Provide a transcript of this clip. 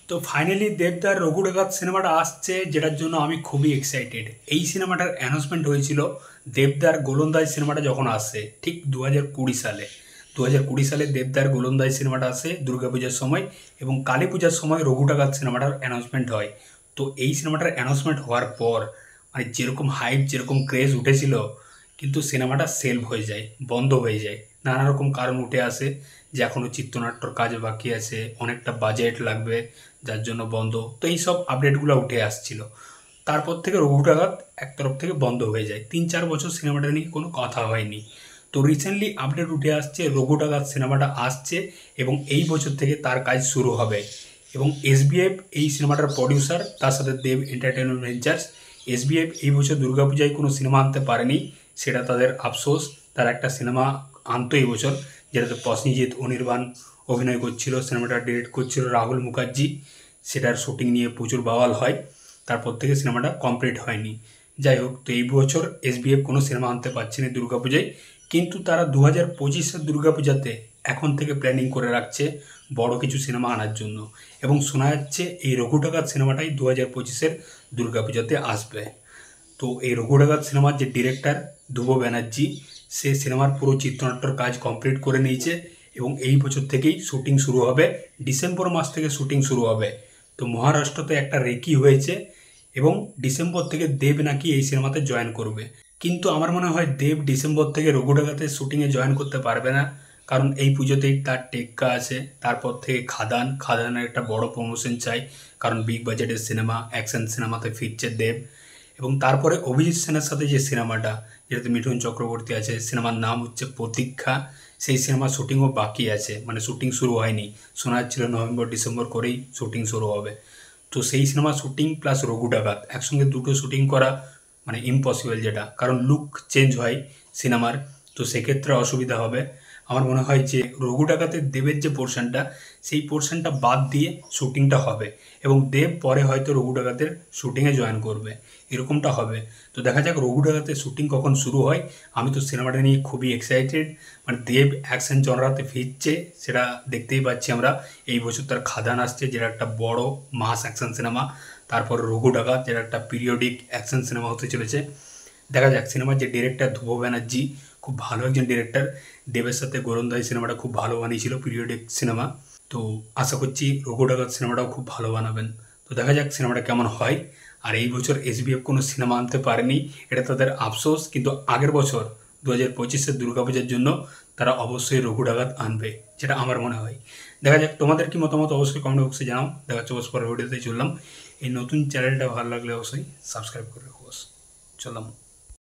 তো ফাইনালি দেবদার রঘু ডাকাত সিনেমাটা আসছে, যেটার জন্য আমি খুবই এক্সাইটেড। এই সিনেমাটার অ্যানাউন্সমেন্ট হয়েছিল দেবদার গোলন্দাজ সিনেমাটা যখন আসে, ঠিক 2020 সালে। 2020 সালে দেবদার গোলন্দাজ সিনেমাটা আসে দুর্গাপূজার সময়, এবং কালী পূজার সময় রঘু ডাকাত সিনেমাটার অ্যানাউন্সমেন্ট হয়। তো এই সিনেমাটার অ্যানাউন্সমেন্ট হওয়ার পর মানে যেরকম হাইপ, যেরকম ক্রেজ উঠেছিল, কিন্তু সিনেমাটা সেলফ হয়ে যায়, বন্ধ হয়ে যায়। নানা রকম কারণ উঠে আসে যে এখনও চিত্রনাট্যর কাজ বাকি আছে, অনেকটা বাজেট লাগবে, যার জন্য বন্ধ। তো এই সব আপডেটগুলো উঠে আসছিল। তারপর থেকে রঘু ডাকাত এক তরফ থেকে বন্ধ হয়ে যায়, 3-4 বছর সিনেমাটা নিয়ে কোনো কথা হয়নি। তো রিসেন্টলি আপডেট উঠে আসছে রঘু ডাকাত সিনেমাটা আসছে, এবং এই বছর থেকে তার কাজ শুরু হবে। এবং এসবিএফ এই সিনেমাটার প্রডিউসার, তার সাথে দেব এন্টারটেনমেন্ট ভেঞ্চার্স। এসবিএফ এই বছর দুর্গাপূজায় কোনো সিনেমা আনতে পারেনি, সেটা তাদের আফসোস। তারা একটা সিনেমা আনতো এই বছর, যেটাতে প্রসেনজিৎ, অনির্বাণ অভিনয় করছিল। সিনেমাটা ডিরেক্ট করছিল রাহুল মুখার্জি। সেটার শুটিং নিয়ে প্রচুর বাওয়াল হয়, তারপর থেকে সিনেমাটা কমপ্লিট হয়নি। যাই হোক, তো এই বছর এসবিএফ কোনো সিনেমা আনতে পারছে না দুর্গাপূজায়, কিন্তু তারা 2025-এর দুর্গাপূজাতে এখন থেকে প্ল্যানিং করে রাখছে বড় কিছু সিনেমা আনার জন্য। এবং শোনা যাচ্ছে এই রঘু ডাকাত সিনেমাটাই 2025-এর দুর্গাপূজাতে আসবে। তো এই রঘু ডাকাত সিনেমার যে ডিরেক্টর ধ্রুব ব্যানার্জি, সে সিনেমার পুরো চিত্রনাট্যর কাজ কমপ্লিট করে নিয়েছে, এবং এই বছর থেকেই শুটিং শুরু হবে। ডিসেম্বর মাস থেকে শুটিং শুরু হবে। তো মহারাষ্ট্রতে একটা রেকি হয়েছে, এবং ডিসেম্বর থেকে দেব নাকি এই সিনেমাতে জয়েন করবে। কিন্তু আমার মনে হয় দেব ডিসেম্বর থেকে রঘু ডাকাতের শুটিংয়ে জয়েন করতে পারবে না, কারণ এই পুজোতেই তার টেক্কা আছে। তারপর থেকে খাদানের একটা বড় প্রমোশন চাই, কারণ বিগ বাজেটের সিনেমা, অ্যাকশন সিনেমাতে ফিরছে দেব। এবং তারপরে অভিজিৎ সেনের সাথে যে সিনেমাটা, যেটাতে মিঠুন চক্রবর্তী আছে, সিনেমার নাম হচ্ছে প্রতীক্ষা। সেই সিনেমার শুটিংও বাকি আছে, মানে শুটিং শুরু হয়নি। শোনা যাচ্ছিল নভেম্বর ডিসেম্বর করেই শুটিং শুরু হবে। তো সেই সিনেমা শুটিং প্লাস রঘু ডাকাত একসঙ্গে দুটো শুটিং করা মানে ইম্পসিবল, যেটা কারণ লুক চেঞ্জ হয় সিনেমার। তো সেক্ষেত্রে অসুবিধা হবে। আমার মনে হয় যে রঘু ডাকাতের দেবের যে পোর্শনটা, সেই পোর্শনটা বাদ দিয়ে শুটিংটা হবে, এবং দেব পরে হয়তো রঘু ডাকাতের শুটিংয়ে জয়েন করবে, এরকমটা হবে। তো দেখা যাক রঘু ডাকাতের শুটিং কখন শুরু হয়। আমি তো সিনেমাটা নিয়ে খুবই এক্সাইটেড। মানে দেব অ্যাকশন জনরাতে ফিরছে, সেটা দেখতেই পাচ্ছি আমরা। এই বছর তার খাদান আসছে, যেটা একটা বড় মাস অ্যাকশন সিনেমা। তারপর রঘু ডাকাত, যেটা একটা পিরিয়ডিক অ্যাকশন সিনেমা হতে চলেছে। দেখা যাক। সিনেমার যে ডিরেক্টর ধ্রুব ব্যানার্জি, খুব ভালো একজন ডিরেক্টর। দেবের সাথে গোলন্দাজ সিনেমাটা খুব ভালো বানিয়েছিল, পিরিয়ডিক সিনেমা। তো আশা করছি রঘু ডাকাত সিনেমাটাও খুব ভালো বানাবেন। তো দেখা যাক সিনেমাটা কেমন হয়। আর এই বছর এসবিএফ কোনো সিনেমা আনতে পারেনি, এটা তাদের আফসোস। কিন্তু আগের বছর 2025-এর দুর্গাপূজার জন্য তারা অবশ্যই রঘু ডাকাত আনবে, যেটা আমার মনে হয়। দেখা যাক, তোমাদের কি মতামত অবশ্যই কমেন্ট বক্সে জানাও। দেখা হচ্ছে বস পরের ভিডিওতে। চললাম। এই নতুন চ্যানেলটা ভালো লাগলে অবশ্যই সাবস্ক্রাইব করে রাখো বস। চললাম।